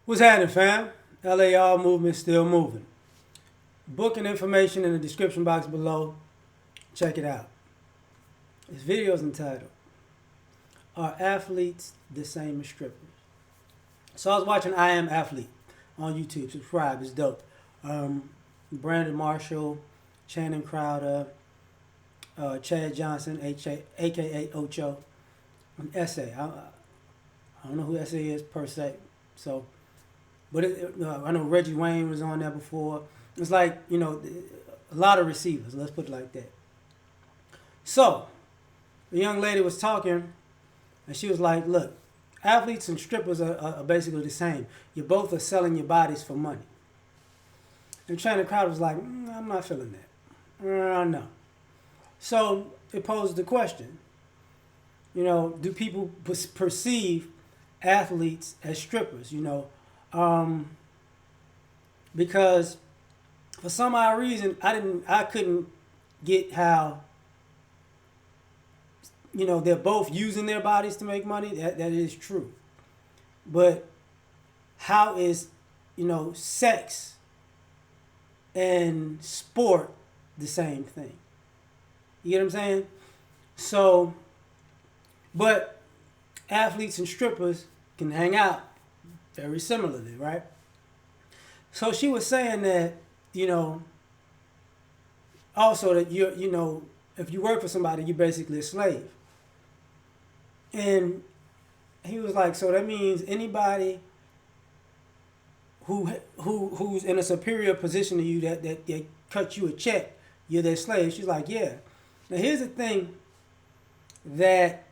What's happening, fam? L.A.R. movement still moving. Booking information in the description box below. Check it out. This video is entitled, Are Athletes the Same as Strippers? So I was watching I Am Athlete on YouTube. Subscribe, it's dope. Brandon Marshall, Channing Crowder, Chad Johnson, aka Ocho, an essay. I don't know who essay is per se. So But I know Reggie Wayne was on there before. It's like, a lot of receivers, let's put it like that. So, the young lady was talking, and she was like, look, athletes and strippers are basically the same. You both are selling your bodies for money. And Shannon Crowder was like, I'm not feeling that. No. So, it posed the question, do people perceive athletes as strippers, because for some odd reason I couldn't get how they're both using their bodies to make money. That is true, but how is sex and sport the same thing? You get what I'm saying? So, but athletes and strippers can hang out very similarly, right? So she was saying that, also that if you work for somebody, you're basically a slave. And he was like, so that means anybody who's in a superior position to you that cut you a check, you're their slave. She's like, yeah. Now here's the thing that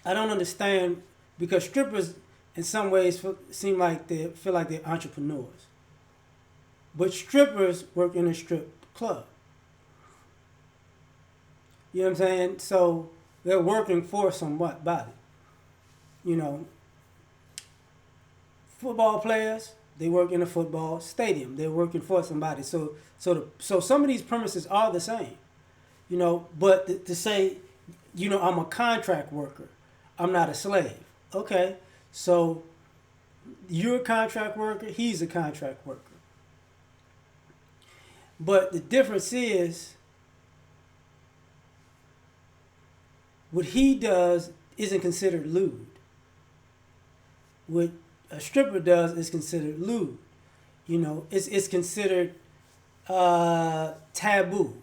I don't understand, because strippers in some ways seem like they feel like they're entrepreneurs. But strippers work in a strip club. You know what I'm saying? So they're working for somebody. You know, football players, they work in a football stadium. They're working for somebody. So some of these premises are the same. But to say, I'm a contract worker, I'm not a slave. Okay, so you're a contract worker, he's a contract worker. But the difference is, what he does isn't considered lewd. What a stripper does is considered lewd. It's considered taboo.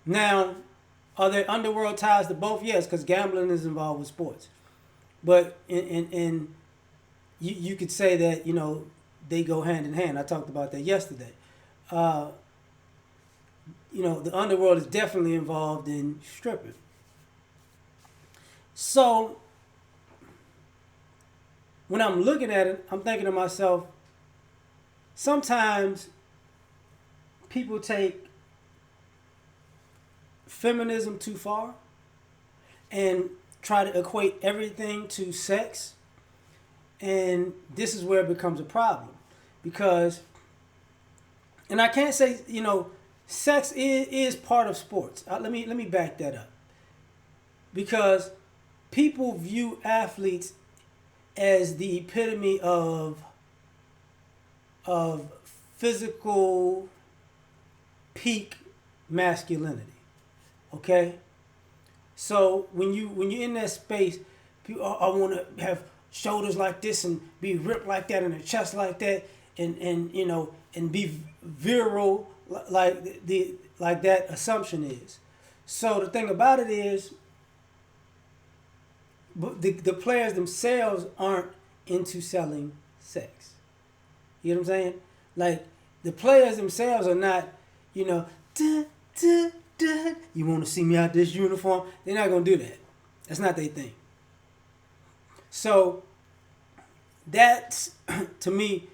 Now, are there underworld ties to both? Yes, because gambling is involved with sports. But in you could say that they go hand in hand. I talked about that yesterday. The underworld is definitely involved in stripping. So when I'm looking at it, I'm thinking to myself, sometimes people take feminism too far and try to equate everything to sex. And this is where it becomes a problem. Because, and I can't say, sex is part of sports. Let me back that up. Because people view athletes as the epitome of physical peak masculinity. Okay? So when you're in that space, people, I want to have shoulders like this and be ripped like that and a chest like that, and be virile like that assumption is. So the thing about it is, the players themselves aren't into selling sex. You know what I'm saying? Like, the players themselves are not, duh, duh, duh, you want to see me out this uniform? They're not going to do that. That's not their thing. So that's, to me,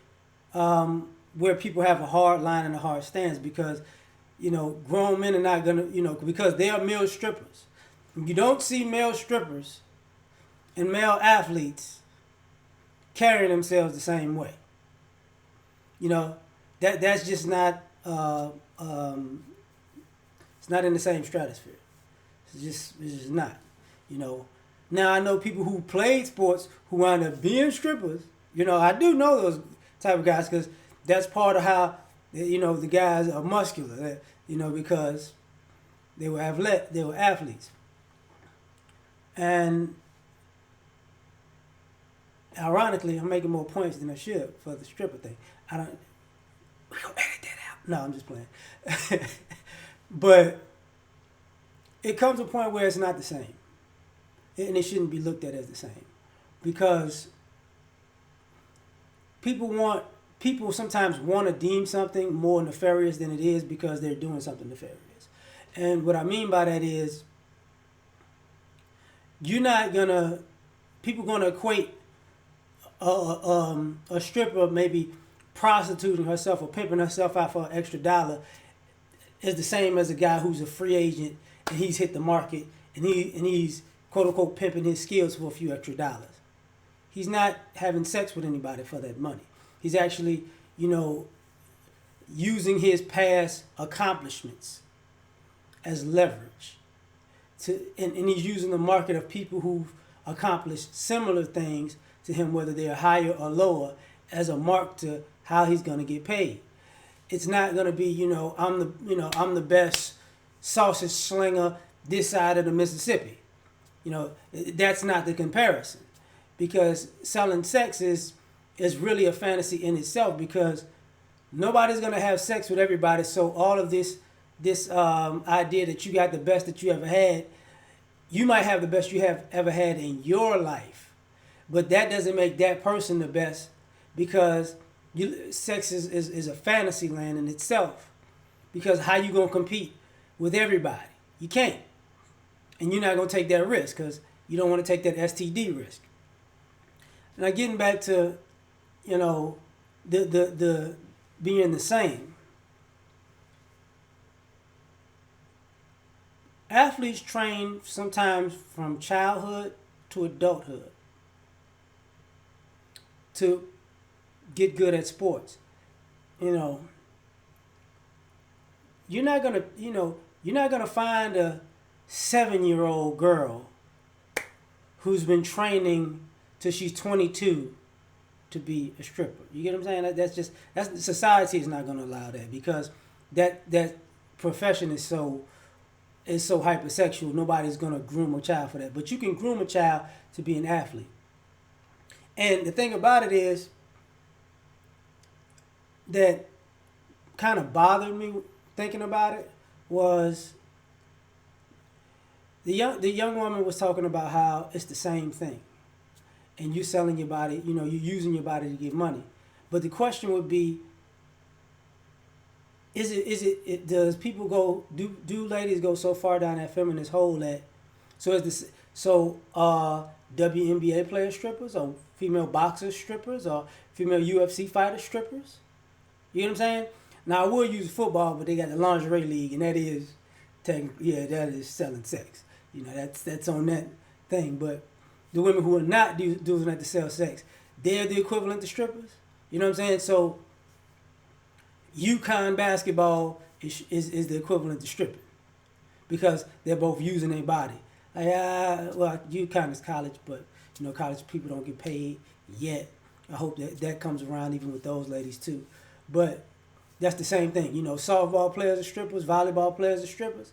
where people have a hard line and a hard stance, because, grown men are not going to, because they are male strippers. You don't see male strippers and male athletes carrying themselves the same way. That's just not, it's not in the same stratosphere. It's just not. Now I know people who played sports who wind up being strippers. I do know those type of guys because that's part of how the guys are muscular. Because they were athletes, and ironically, I'm making more points than I should for the stripper thing. I don't. We gonna edit that out. No, I'm just playing. But it comes to a point where it's not the same, and it shouldn't be looked at as the same, because people sometimes want to deem something more nefarious than it is because they're doing something nefarious. And what I mean by that is, you're not gonna people gonna equate a stripper maybe prostituting herself or pimping herself out for an extra dollar is the same as a guy who's a free agent and he's hit the market and he's quote unquote pimping his skills for a few extra dollars. He's not having sex with anybody for that money. He's actually, using his past accomplishments as leverage. And he's using the market of people who've accomplished similar things to him, whether they're higher or lower, as a mark to how he's going to get paid. It's not going to be, I'm the best sausage slinger this side of the Mississippi. That's not the comparison, because selling sex is really a fantasy in itself, because nobody's going to have sex with everybody. So all of this idea that you got the best that you ever had, you might have the best you have ever had in your life, but that doesn't make that person the best, because sex is a fantasy land in itself. Because how you going to compete with everybody? You can't. And you're not going to take that risk because you don't want to take that STD risk. Now getting back to, the being the same. Athletes train sometimes from childhood to adulthood to get good at sports. You're not gonna find a 7-year-old girl who's been training till she's 22 to be a stripper. You get what I'm saying? That's society is not gonna allow that, because that profession is so hypersexual. Nobody's gonna groom a child for that. But you can groom a child to be an athlete. And the thing about it is that kind of bothered me thinking about it was the young woman was talking about how it's the same thing, and you selling your body, you're using your body to get money. But the question would be, does people do ladies go so far down that feminist hole that WNBA player strippers, or female boxers strippers, or female UFC fighter strippers? You know what I'm saying? Now I would use football, but they got the lingerie league, and that is that is selling sex. That's on that thing. But the women who are not doing that to sell sex, they're the equivalent to strippers. You know what I'm saying? So UConn basketball is the equivalent to stripping, because they're both using their body. UConn is college, but college people don't get paid yet. I hope that comes around even with those ladies too. But that's the same thing. Softball players are strippers, volleyball players are strippers.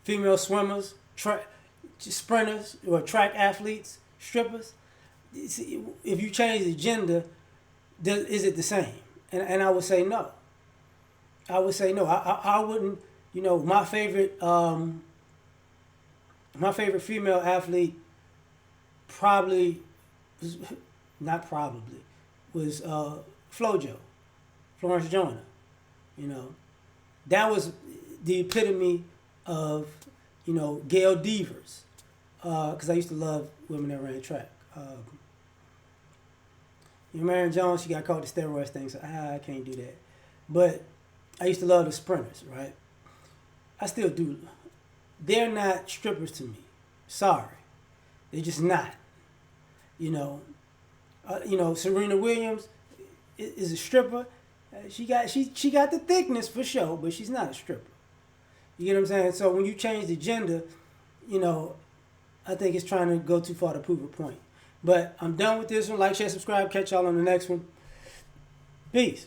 Female swimmers, sprinters, or track athletes, strippers. If you change the gender, is it the same? And I would say no. I wouldn't. My favorite female athlete was Flojo, Florence Joyner. That was the epitome of Gail Devers, because I used to love women that ran track. Marion Jones, she got caught the steroids thing, so I can't do that. But I used to love the sprinters, right? I still do. They're not strippers to me. Sorry, they're just not. Serena Williams is a stripper. She got the thickness for sure, but she's not a stripper. You get what I'm saying? So when you change the gender, you know, I think it's trying to go too far to prove a point. But I'm done with this one. Like, share, subscribe. Catch y'all on the next one. Peace.